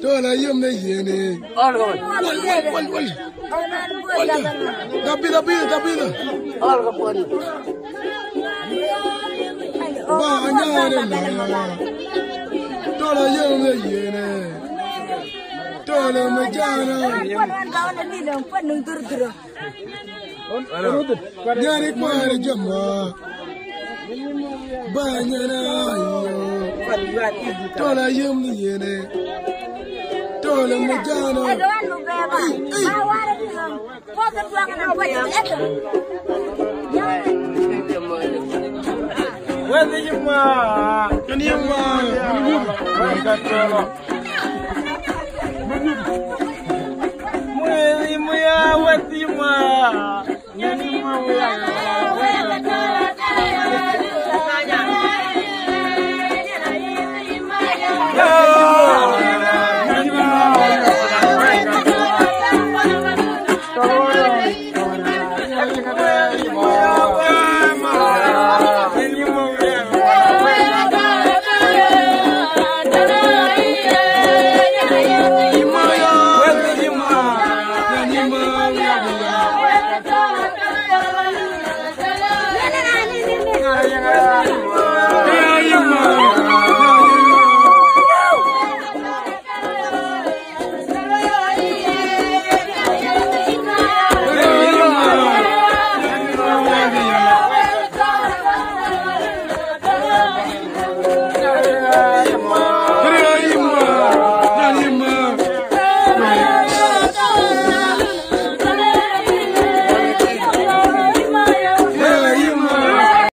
Tola yum ne yene. Wal. Dabila. Ba anyare la. Tola yum ne yene. Tola majana. Nyari kware jama. Ba nyana. Tola yum ne yene. Tola majana. Where you ma? Can you ma? Yeah.